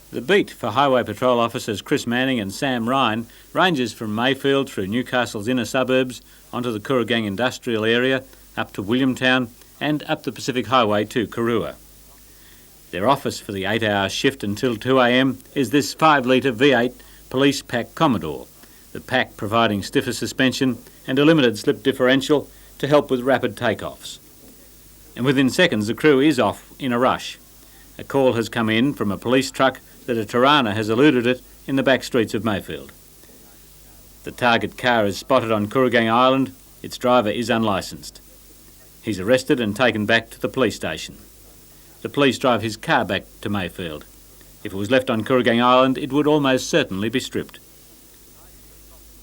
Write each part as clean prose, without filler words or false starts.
The beat for Highway Patrol officers Chris Manning and Sam Ryan ranges from Mayfield through Newcastle's inner suburbs onto the Kooragang industrial area, up to Williamtown and up the Pacific Highway to Karua. Their office for the 8-hour shift until 2 a.m. is this 5-litre V8 police pack Commodore, the pack providing stiffer suspension and a limited slip differential to help with rapid takeoffs. And within seconds the crew is off in a rush. A call has come in from a police truck that a Tarana has eluded it in the back streets of Mayfield. The target car is spotted on Kooragang Island. Its driver is unlicensed. He's arrested and taken back to the police station. The police drive his car back to Mayfield. If it was left on Kooragang Island, it would almost certainly be stripped.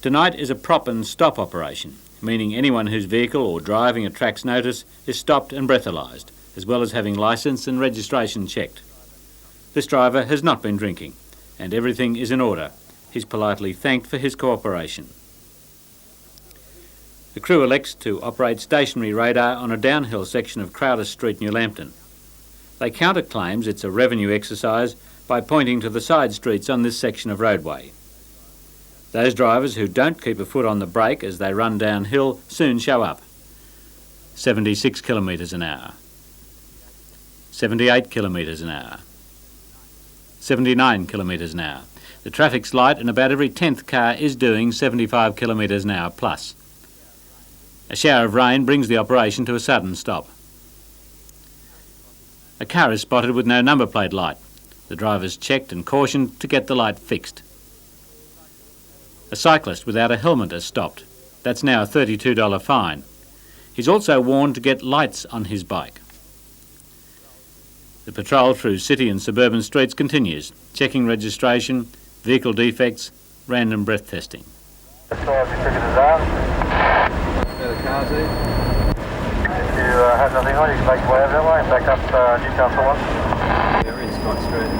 Tonight is a prop and stop operation, meaning anyone whose vehicle or driving attracts notice is stopped and breathalyzed, as well as having licence and registration checked. This driver has not been drinking, and everything is in order. He's politely thanked for his cooperation. The crew elects to operate stationary radar on a downhill section of Crowder Street, New Lambton. They counter claims it's a revenue exercise by pointing to the side streets on this section of roadway. Those drivers who don't keep a foot on the brake as they run downhill soon show up. 76 kilometres an hour. 78 kilometres an hour. 79 kilometres an hour. The traffic's light and about every 10th car is doing 75 kilometres an hour plus. A shower of rain brings the operation to a sudden stop. A car is spotted with no number plate light. The driver's checked and cautioned to get the light fixed. A cyclist without a helmet is stopped. That's now a $32 fine. He's also warned to get lights on his bike. The patrol through city and suburban streets continues, checking registration, vehicle defects, random breath testing. If you have nothing on, you can make your way over that way and back up Newcastle 1. Yeah, in Strait.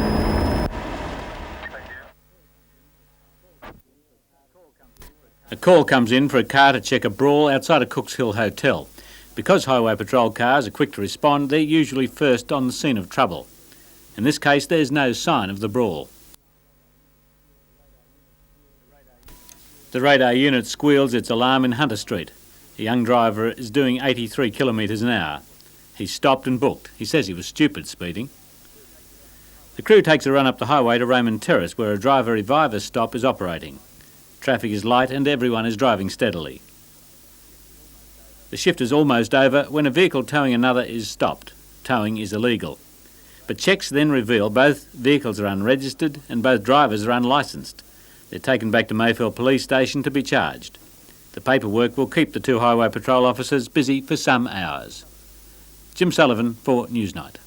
A call comes in for a car to check a brawl outside a Cooks Hill hotel. Because Highway Patrol cars are quick to respond, they're usually first on the scene of trouble. In this case, there's no sign of the brawl. The radar unit squeals its alarm in Hunter Street. A young driver is doing 83 kilometres an hour. He's stopped and booked. He says he was stupid speeding. The crew takes a run up the highway to Raymond Terrace, where a driver reviver stop is operating. Traffic is light and everyone is driving steadily. The shift is almost over when a vehicle towing another is stopped. Towing is illegal. But checks then reveal both vehicles are unregistered and both drivers are unlicensed. They're taken back to Mayfield Police Station to be charged. The paperwork will keep the two Highway Patrol officers busy for some hours. Jim Sullivan for Newsnight.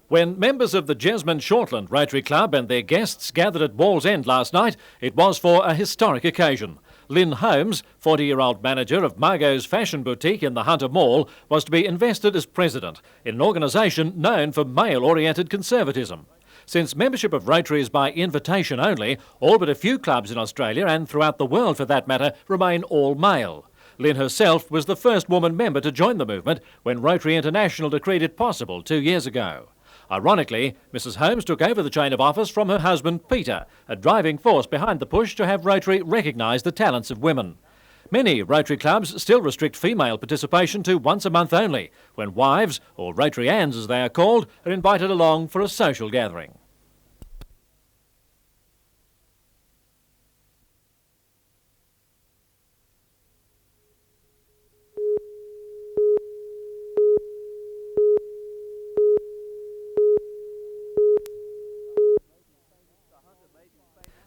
When members of the Jesmond Shortland Rotary Club and their guests gathered at Wallsend last night, it was for a historic occasion. Lynn Holmes, 40-year-old manager of Margot's fashion boutique in the Hunter Mall, was to be invested as president in an organisation known for male-oriented conservatism. Since membership of Rotary is by invitation only, all but a few clubs in Australia and throughout the world for that matter remain all male. Lynn herself was the first woman member to join the movement when Rotary International decreed it possible 2 years ago. Ironically, Mrs Holmes took over the chain of office from her husband Peter, a driving force behind the push to have Rotary recognise the talents of women. Many Rotary clubs still restrict female participation to once a month only, when wives, or Rotary-anns as they are called, are invited along for a social gathering.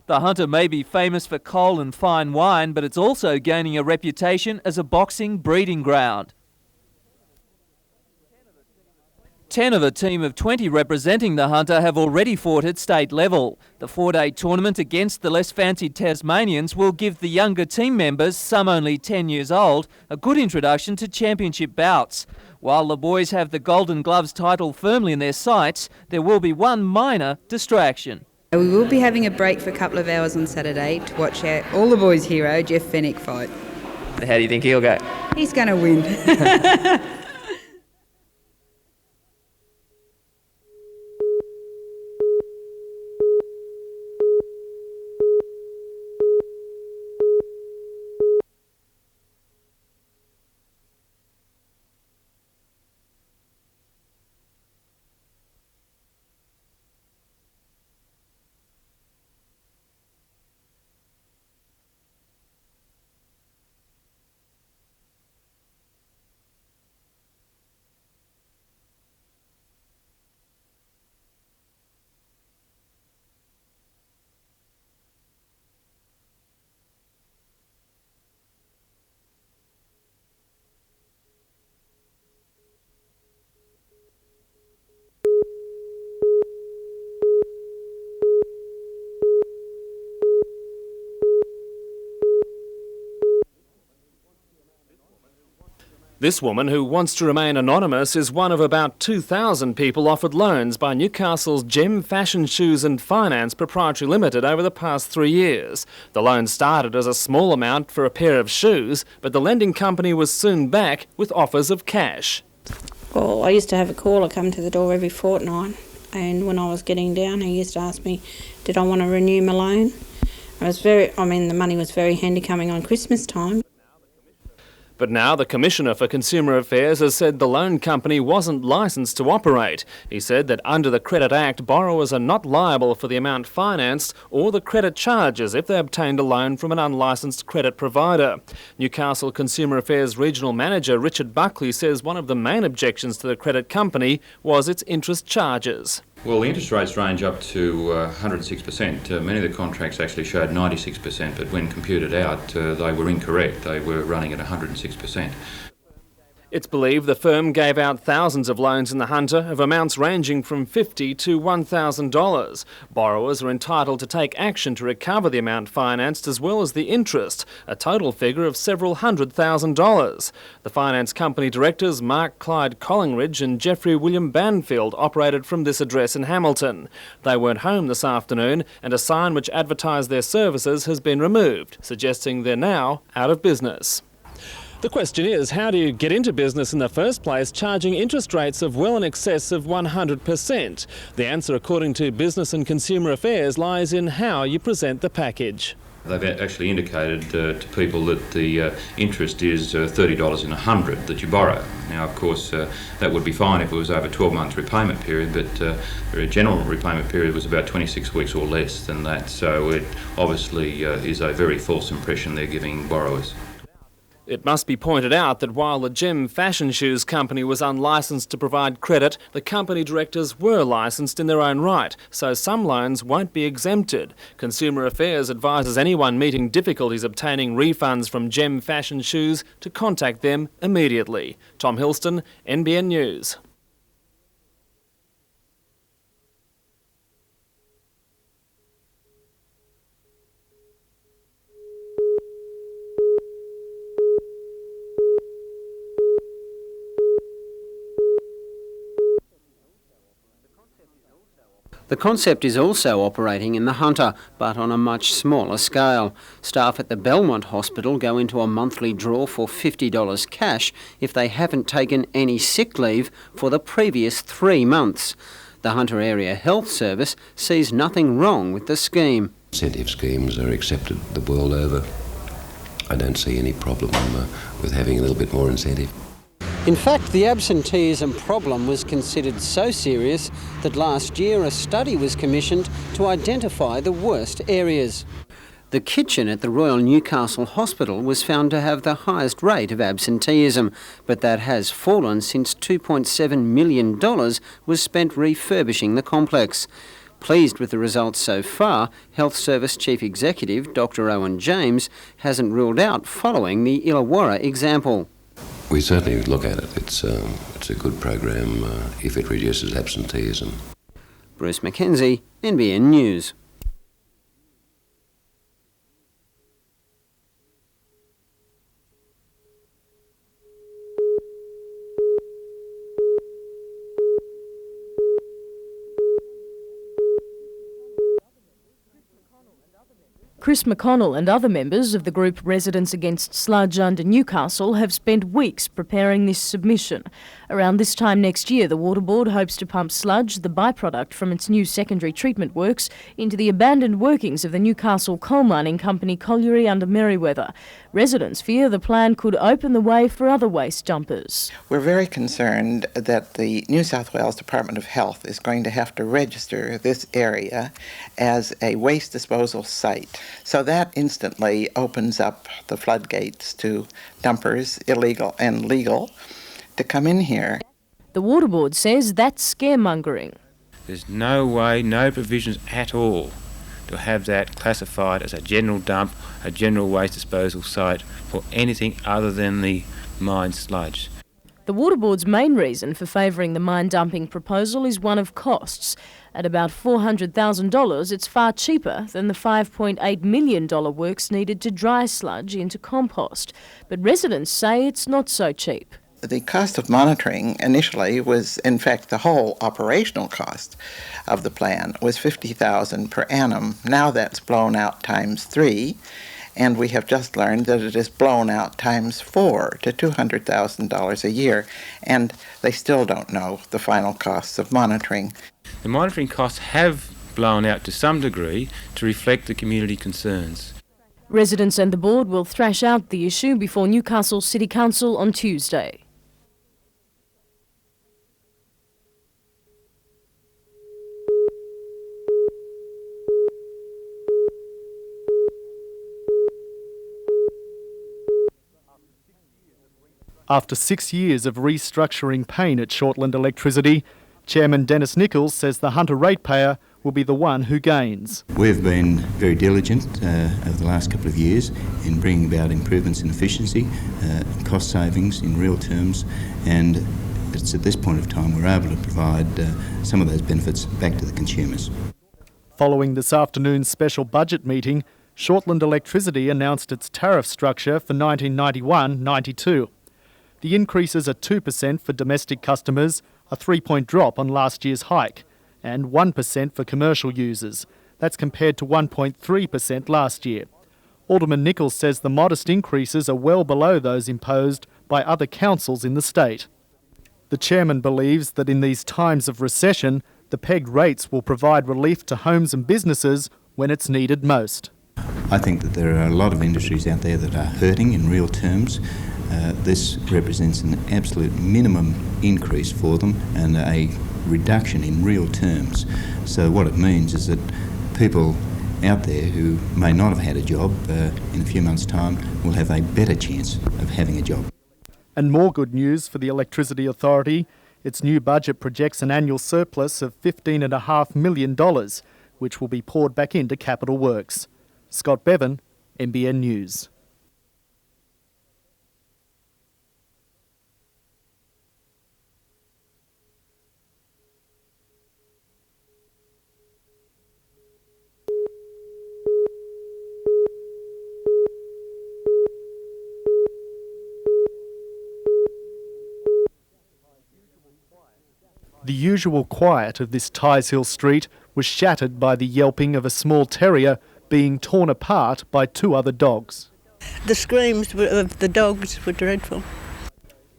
The Hunter may be famous for coal and fine wine, but it's also gaining a reputation as a boxing breeding ground. 10 of a team of 20 representing the Hunter have already fought at state level. The 4-day tournament against the less fancied Tasmanians will give the younger team members, some only 10 years old, a good introduction to championship bouts. While the boys have the Golden Gloves title firmly in their sights, there will be one minor distraction. We will be having a break for a couple of hours on Saturday to watch our All the Boys hero, Jeff Fennick, fight. How do you think he'll go? He's going to win. This woman, who wants to remain anonymous, is one of about 2,000 people offered loans by Newcastle's Gem Fashion Shoes and Finance Proprietary Limited over the past 3 years. The loan started as a small amount for a pair of shoes, but the lending company was soon back with offers of cash. Well, I used to have a caller come to the door every fortnight, and when I was getting down, he used to ask me, did I want to renew my loan? The money was very handy coming on Christmas time. But now the Commissioner for Consumer Affairs has said the loan company wasn't licensed to operate. He said that under the Credit Act, borrowers are not liable for the amount financed or the credit charges if they obtained a loan from an unlicensed credit provider. Newcastle Consumer Affairs Regional Manager Richard Buckley says one of the main objections to the credit company was its interest charges. Well, the interest rates range up to 106%. Many of the contracts actually showed 96%, but when computed out, they were incorrect. They were running at 106%. It's believed the firm gave out thousands of loans in the Hunter of amounts ranging from $50 to $1,000. Borrowers are entitled to take action to recover the amount financed as well as the interest, a total figure of several $100,000. The finance company directors Mark Clyde Collingridge and Jeffrey William Banfield operated from this address in Hamilton. They weren't home this afternoon, and a sign which advertised their services has been removed, suggesting they're now out of business. The question is, how do you get into business in the first place charging interest rates of well in excess of 100%? The answer, according to Business and Consumer Affairs, lies in how you present the package. They've actually indicated to people that the interest is $30 in 100 that you borrow. Now, of course, that would be fine if it was over a 12-month repayment period, but the general repayment period was about 26 weeks or less than that. So it obviously is a very false impression they're giving borrowers. It must be pointed out that while the Gem Fashion Shoes company was unlicensed to provide credit, the company directors were licensed in their own right, so some loans won't be exempted. Consumer Affairs advises anyone meeting difficulties obtaining refunds from Gem Fashion Shoes to contact them immediately. Tom Hilston, NBN News. The concept is also operating in the Hunter, but on a much smaller scale. Staff at the Belmont Hospital go into a monthly draw for $50 cash if they haven't taken any sick leave for the previous 3 months. The Hunter Area Health Service sees nothing wrong with the scheme. Incentive schemes are accepted the world over. I don't see any problem with having a little bit more incentive. In fact, the absenteeism problem was considered so serious that last year a study was commissioned to identify the worst areas. The kitchen at the Royal Newcastle Hospital was found to have the highest rate of absenteeism, but that has fallen since $2.7 million was spent refurbishing the complex. Pleased with the results so far, Health Service Chief Executive Dr Owen James hasn't ruled out following the Illawarra example. We certainly look at it. It's a good program if it reduces absenteeism. Bruce Mackenzie, NBN News. Chris McConnell and other members of the group Residents Against Sludge under Newcastle have spent weeks preparing this submission. Around this time next year, the Water Board hopes to pump sludge, the byproduct from its new secondary treatment works, into the abandoned workings of the Newcastle coal mining company Colliery under Merewether. Residents fear the plan could open the way for other waste dumpers. We're very concerned that the New South Wales Department of Health is going to have to register this area as a waste disposal site. So that instantly opens up the floodgates to dumpers, illegal and legal, to come in here. The Water Board says that's scaremongering. There's no way, no provisions at all to have that classified as a general dump, a general waste disposal site for anything other than the mine sludge. The Water Board's main reason for favouring the mine dumping proposal is one of costs. At about $400,000, it's far cheaper than the $5.8 million works needed to dry sludge into compost. But residents say it's not so cheap. The cost of monitoring initially was, in fact, the whole operational cost of the plan was $50,000 per annum. Now that's blown out times 3. And we have just learned that it is blown out times 4 to $200,000 a year, and they still don't know the final costs of monitoring. The monitoring costs have blown out to some degree to reflect the community concerns. Residents and the board will thrash out the issue before Newcastle City Council on Tuesday. After 6 years of restructuring pain at Shortland Electricity, Chairman Dennis Nichols says the Hunter ratepayer will be the one who gains. We've been very diligent over the last couple of years in bringing about improvements in efficiency, cost savings in real terms, and it's at this point of time we're able to provide some of those benefits back to the consumers. Following this afternoon's special budget meeting, Shortland Electricity announced its tariff structure for 1991-92. The increases are 2% for domestic customers, a 3-point drop on last year's hike, and 1% for commercial users. That's compared to 1.3% last year. Alderman Nichols says the modest increases are well below those imposed by other councils in the state. The chairman believes that in these times of recession, the pegged rates will provide relief to homes and businesses when it's needed most. I think that there are a lot of industries out there that are hurting in real terms. This represents an absolute minimum increase for them and a reduction in real terms. So what it means is that people out there who may not have had a job in a few months' time will have a better chance of having a job. And more good news for the Electricity Authority. Its new budget projects an annual surplus of $15.5 million, which will be poured back into capital works. Scott Bevan, NBN News. The usual quiet of this Ties Hill street was shattered by the yelping of a small terrier being torn apart by 2 other dogs. The screams of the dogs were dreadful.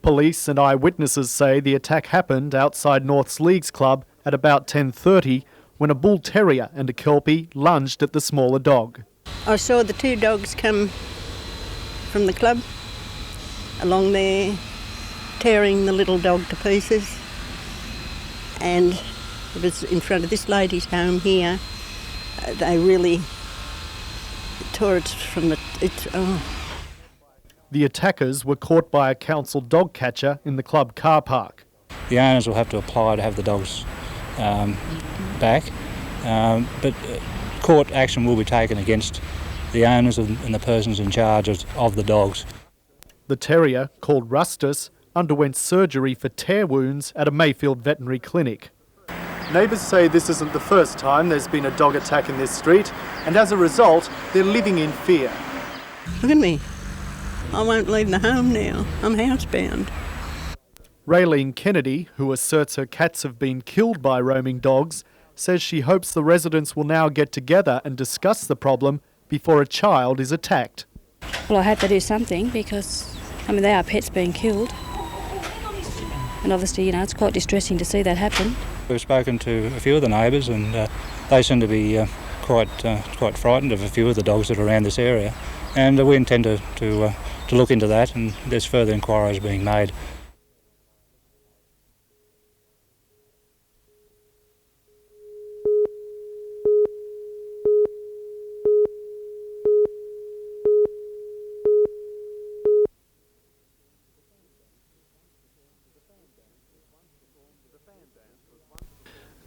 Police and eyewitnesses say the attack happened outside North's Leagues Club at about 10:30 when a bull terrier and a kelpie lunged at the smaller dog. I saw the 2 dogs come from the club along there, tearing the little dog to pieces. And it was in front of this lady's home here. They really tore it from the... The attackers were caught by a council dog catcher in the club car park. The owners will have to apply to have the dogs back, but court action will be taken against the owners and the persons in charge of the dogs. The terrier, called Rustus, underwent surgery for tear wounds at a Mayfield veterinary clinic. Neighbours say this isn't the first time there's been a dog attack in this street, and as a result, they're living in fear. Look at me. I won't leave the home now. I'm housebound. Raylene Kennedy, who asserts her cats have been killed by roaming dogs, says she hopes the residents will now get together and discuss the problem before a child is attacked. Well, I hope they do something because, they are pets being killed. And obviously, it's quite distressing to see that happen. We've spoken to a few of the neighbours and they seem to be quite frightened of a few of the dogs that are around this area. And we intend to look into that, and there's further inquiries being made.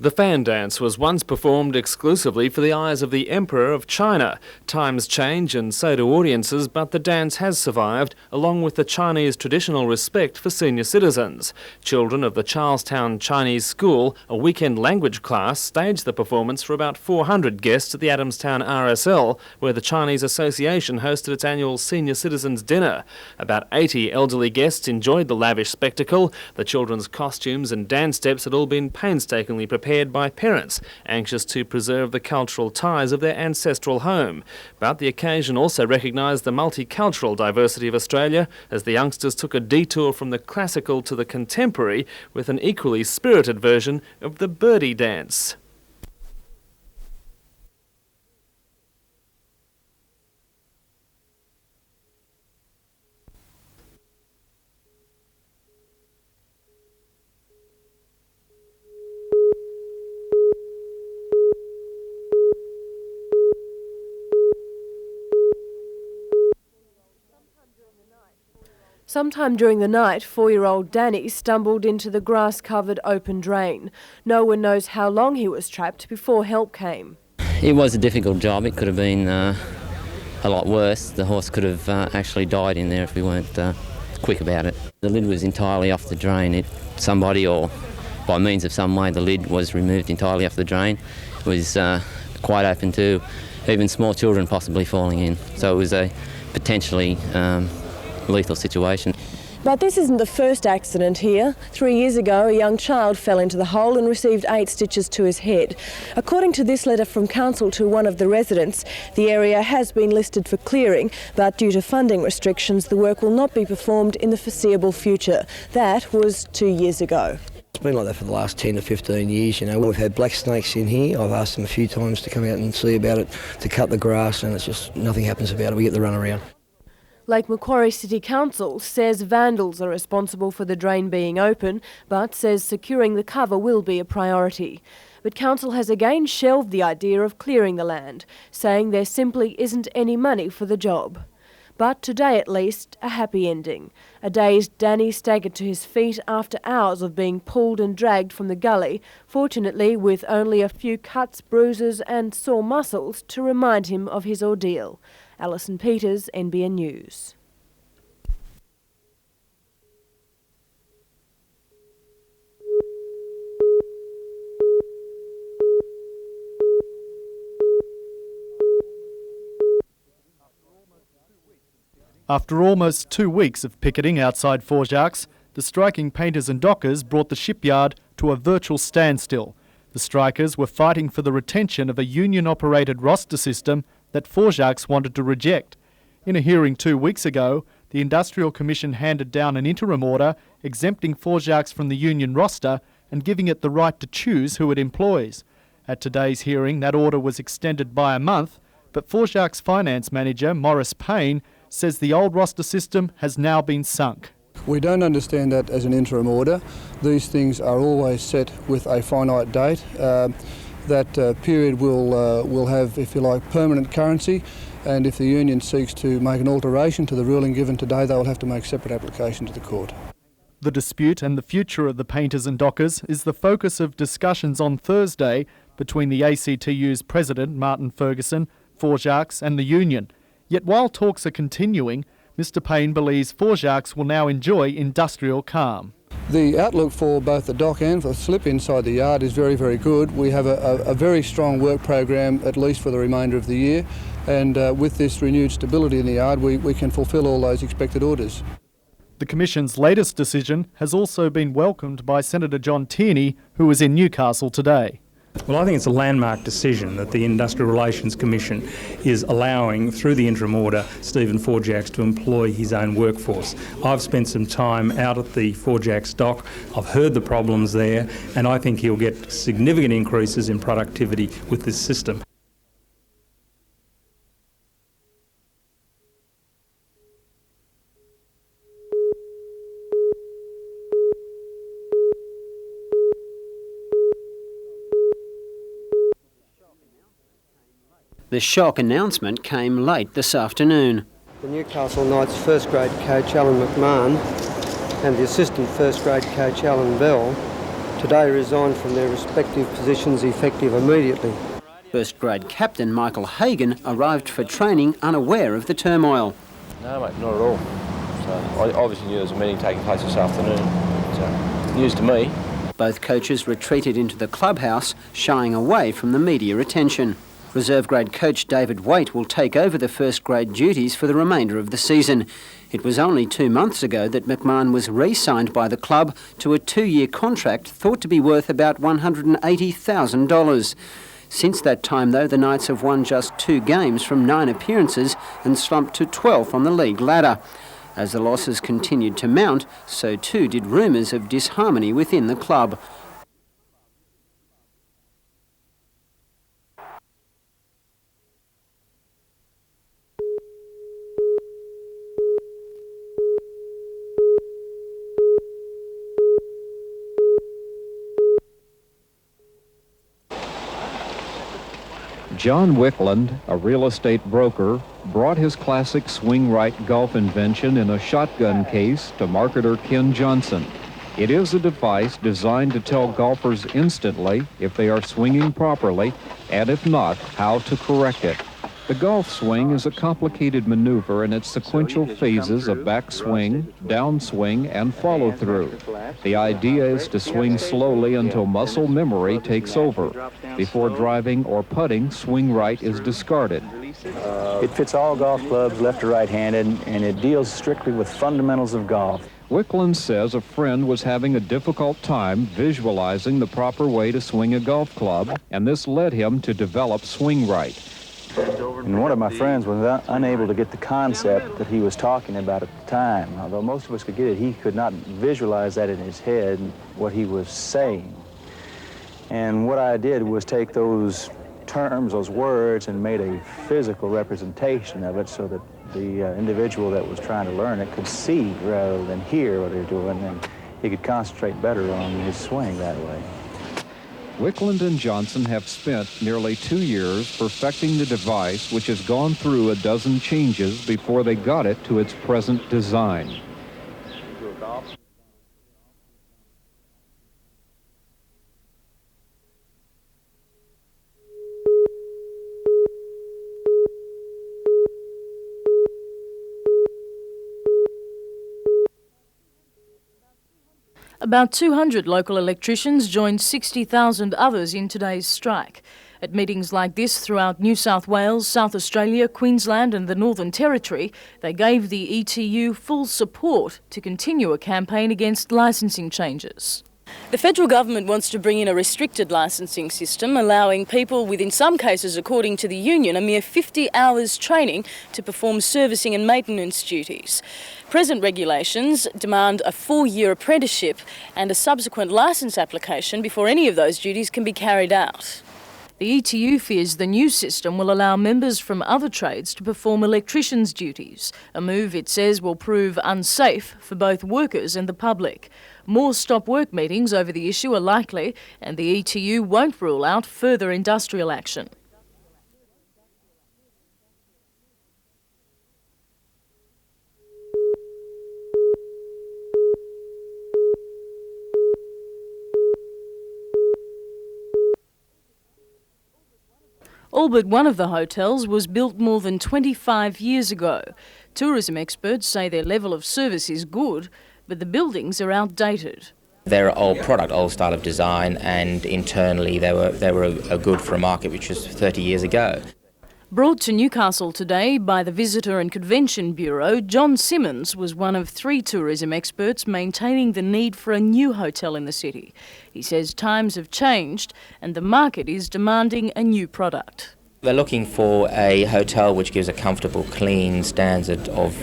The fan dance was once performed exclusively for the eyes of the Emperor of China. Times change and so do audiences, but the dance has survived, along with the Chinese traditional respect for senior citizens. Children of the Charlestown Chinese School, a weekend language class, staged the performance for about 400 guests at the Adamstown RSL, where the Chinese Association hosted its annual Senior Citizens Dinner. About 80 elderly guests enjoyed the lavish spectacle. The children's costumes and dance steps had all been painstakingly prepared by parents, anxious to preserve the cultural ties of their ancestral home. But the occasion also recognised the multicultural diversity of Australia, as the youngsters took a detour from the classical to the contemporary with an equally spirited version of the birdie dance. Sometime during the night, 4-year-old Danny stumbled into the grass-covered open drain. No one knows how long he was trapped before help came. It was a difficult job. It could have been a lot worse. The horse could have actually died in there if we weren't quick about it. The lid was entirely off the drain. Somebody, or by means of some way, the lid was removed entirely off the drain. It was quite open to even small children possibly falling in. So it was a potentially lethal situation. But this isn't the first accident here. 3 years ago, a young child fell into the hole and received 8 stitches to his head. According to this letter from council to one of the residents, the area has been listed for clearing, but due to funding restrictions, the work will not be performed in the foreseeable future. That was 2 years ago. It's been like that for the last 10 to 15 years, We've had black snakes in here. I've asked them a few times to come out and see about it, to cut the grass, and it's just nothing happens about it. We get the run around. Lake Macquarie City Council says vandals are responsible for the drain being open, but says securing the cover will be a priority. But council has again shelved the idea of clearing the land, saying there simply isn't any money for the job. But today at least, a happy ending. A dazed Danny staggered to his feet after hours of being pulled and dragged from the gully, fortunately with only a few cuts, bruises and sore muscles to remind him of his ordeal. Alison Peters, NBN News. After almost 2 weeks of picketing outside Four Jacques, the striking painters and dockers brought the shipyard to a virtual standstill. The strikers were fighting for the retention of a union-operated roster system that Four Jacques wanted to reject. In a hearing 2 weeks ago, the Industrial Commission handed down an interim order exempting Four Jacques from the union roster and giving it the right to choose who it employs. At today's hearing, that order was extended by a month, but Four Jacques finance manager Maurice Payne says the old roster system has now been sunk. We don't understand that as an interim order. These things are always set with a finite date. That period will have, if you like, permanent currency, and if the union seeks to make an alteration to the ruling given today, they will have to make separate application to the court. The dispute and the future of the painters and dockers is the focus of discussions on Thursday between the ACTU's president, Martin Ferguson, Four Jacques and the union. Yet while talks are continuing, Mr Payne believes Four Jacques will now enjoy industrial calm. The outlook for both the dock and for the slip inside the yard is very, very good. We have a very strong work program, at least for the remainder of the year, and with this renewed stability in the yard, we can fulfil all those expected orders. The Commission's latest decision has also been welcomed by Senator John Tierney, who was in Newcastle today. Well, I think it's a landmark decision that the Industrial Relations Commission is allowing, through the interim order, Stephen Forjacks to employ his own workforce. I've spent some time out at the Forjacks dock. I've heard the problems there, and I think he'll get significant increases in productivity with this system. The shock announcement came late this afternoon. The Newcastle Knights first grade coach Alan McMahon and the assistant first grade coach Alan Bell today resigned from their respective positions effective immediately. First grade captain Michael Hagan arrived for training unaware of the turmoil. No mate, not at all. So I obviously knew there was a meeting taking place this afternoon. So news to me. Both coaches retreated into the clubhouse, shying away from the media attention. Reserve grade coach David Waite will take over the first grade duties for the remainder of the season. It was only 2 months ago that McMahon was re-signed by the club to a 2-year contract thought to be worth about $180,000. Since that time, though, the Knights have won just 2 games from 9 appearances and slumped to 12th on the league ladder. As the losses continued to mount, so too did rumours of disharmony within the club. John Wickland, a real estate broker, brought his classic swing right golf invention in a shotgun case to marketer Ken Johnson. It is a device designed to tell golfers instantly if they are swinging properly, and if not, how to correct it. The golf swing is a complicated maneuver in its sequential phases of backswing, downswing, and follow-through. The idea is to swing slowly until muscle memory takes over. Before driving or putting, swing right is discarded. It fits all golf clubs, left to right-handed, and it deals strictly with fundamentals of golf. Wickland says a friend was having a difficult time visualizing the proper way to swing a golf club, and this led him to develop Swing Right. And one of my friends was unable to get the concept that he was talking about at the time. Although most of us could get it, he could not visualize that in his head, what he was saying. And what I did was take those terms, those words, and made a physical representation of it so that the individual that was trying to learn it could see rather than hear what they're doing, and he could concentrate better on his swing that way. Wickland and Johnson have spent nearly 2 years perfecting the device, which has gone through a dozen changes before they got it to its present design. About 200 local electricians joined 60,000 others in today's strike. At meetings like this throughout New South Wales, South Australia, Queensland and the Northern Territory, they gave the ETU full support to continue a campaign against licensing changes. The federal government wants to bring in a restricted licensing system, allowing people with, in some cases, according to the union, a mere 50 hours training to perform servicing and maintenance duties. Present regulations demand a 4-year apprenticeship and a subsequent licence application before any of those duties can be carried out. The ETU fears the new system will allow members from other trades to perform electricians' duties, a move it says will prove unsafe for both workers and the public. More stop-work meetings over the issue are likely, and the ETU won't rule out further industrial action. All but one of the hotels was built more than 25 years ago. Tourism experts say their level of service is good, but the buildings are outdated. They're old product, old style of design, and internally they were good for a market which was 30 years ago. Brought to Newcastle today by the Visitor and Convention Bureau, John Simmons was one of 3 tourism experts maintaining the need for a new hotel in the city. He says times have changed and the market is demanding a new product. They're looking for a hotel which gives a comfortable, clean standard of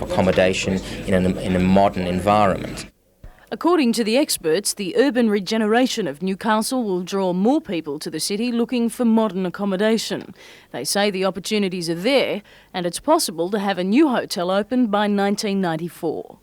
accommodation in a modern environment. According to the experts, the urban regeneration of Newcastle will draw more people to the city looking for modern accommodation. They say the opportunities are there and it's possible to have a new hotel open by 1994.